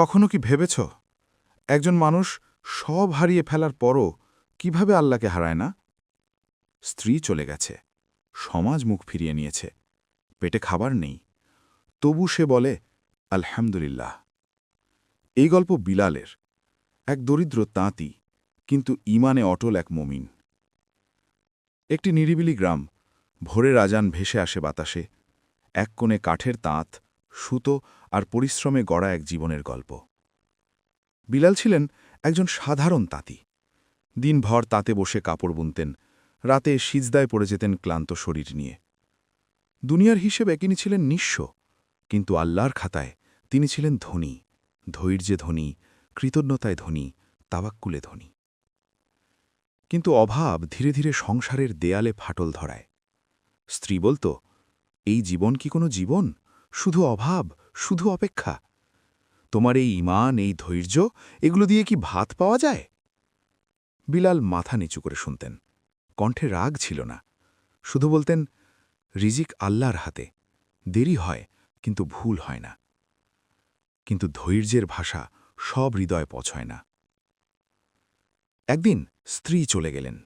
কখনো কি ভেবেছ একজন মানুষ সব হারিয়ে ফেলার পরও কিভাবে আল্লাহকে হারায় না? স্ত্রী চলে গেছে, সমাজ মুখ ফিরিয়ে নিয়েছে, পেটে খাবার নেই, তবু সে বলে আলহামদুলিল্লাহ। এই গল্প বিলালের, এক দরিদ্র তাঁতি কিন্তু ঈমানে অটল এক মুমিন। একটি নিরিবিলি গ্রাম, ভোরের আজান ভেসে আসে বাতাসে, এক কোণে কাঠের তাঁত, সুতো আর পরিশ্রমে গড়া এক জীবনের গল্প। বিলাল ছিলেন একজন সাধারণ তাঁতি। দিনভর তাতে বসে কাপড় বুনতেন, রাতে সিজদায় পড়ে যেতেন ক্লান্ত শরীর নিয়ে। দুনিয়ার হিসেবে তিনি ছিলেন নিঃস্ব, কিন্তু আল্লাহর খাতায় তিনি ছিলেন ধনী, ধৈর্যে ধনী, কৃতজ্ঞতায় ধনী, তাওয়াক্কুলে ধনী। কিন্তু অভাব ধীরে ধীরে সংসারের দেয়ালে ফাটল ধরায়। স্ত্রী বলত, এই জীবন কি কোনো জীবন? শুধু অভাব, শুধু অপেক্ষা। তোমার এই ঈমান, এই ধৈর্য, এগুলো দিয়ে কি ভাত পাওয়া যায়? বিলাল মাথা নিচু করে শুনতেন, কণ্ঠে রাগ ছিল না। শুধু বলতেন, রিজিক আল্লাহর হাতে, দেরি হয় কিন্তু ভুল হয় না। কিন্তু ধৈর্যের ভাষা সব হৃদয় পছয় না। একদিন স্ত্রী চলে গেলেন,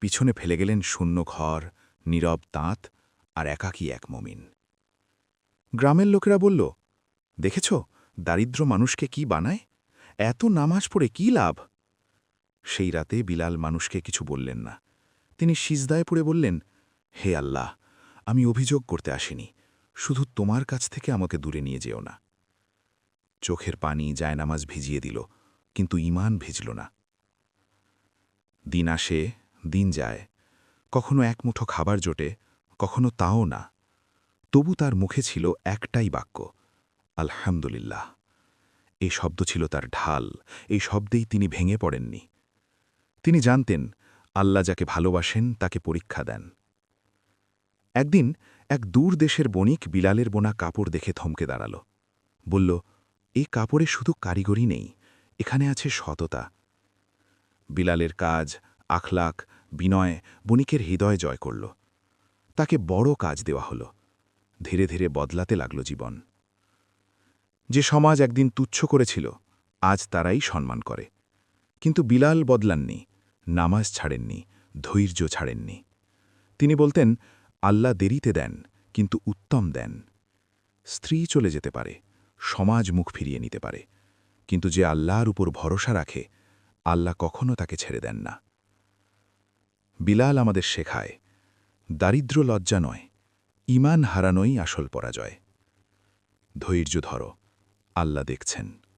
পিছনে ফেলে গেলেন শূন্য ঘর, নীরব তাঁত আর একাকী এক মুমিন। গ্রামের লোকেরা বলল, দেখেছ দারিদ্র মানুষকে কি বানায়? এত নামাজ পড়ে কি লাভ? সেই রাতে বিলাল মানুষকে কিছু বললেন না। তিনি সিজদায় পড়ে বললেন, হে আল্লাহ, আমি অভিযোগ করতে আসিনি, শুধু তোমার কাছ থেকে আমাকে দূরে নিয়ে যেও না। চোখের পানি জায়নামাজ ভিজিয়ে দিল, কিন্তু ঈমান ভিজল না। দিন আসে, দিন যায়, কখনো এক মুঠো খাবার জোটে, কখনো তাও না। তবু তার মুখে ছিল একটাই বাক্য, আলহামদুলিল্লাহ। এই শব্দ ছিল তার ঢাল, এই শব্দেই তিনি ভেঙে পড়েননি। তিনি জানতেন, আল্লাহ যাকে ভালোবাসেন তাকে পরীক্ষা দেন। একদিন এক দূর দেশের বণিক বিলালের বোনা কাপড় দেখে থমকে দাঁড়াল। বলল, এই কাপড়ে শুধু কারিগরি নেই, এখানে আছে সততা। বিলালের কাজ, আখলাক, বিনয় বণিকের হৃদয় জয় করল। তাকে বড় কাজ দেওয়া হল। ধীরে ধীরে বদলাতে লাগল জীবন। যে সমাজ একদিন তুচ্ছ করেছিল, আজ তারাই সম্মান করে। কিন্তু বিলাল বদলাননি, নামাজ ছাড়েননি, ধৈর্য ছাড়েননি। তিনি বলতেন, আল্লাহ দেরিতে দেন, কিন্তু উত্তম দেন। স্ত্রী চলে যেতে পারে, সমাজ মুখ ফিরিয়ে নিতে পারে, কিন্তু যে আল্লাহর উপর ভরসা রাখে, আল্লাহ কখনো তাকে ছেড়ে দেন না। বিলাল আমাদের শেখায়, দারিদ্র লজ্জা নয়, ঈমান হারানোই আসল পরাজয়। ধৈর্য ধরো, আল্লাহ দেখছেন।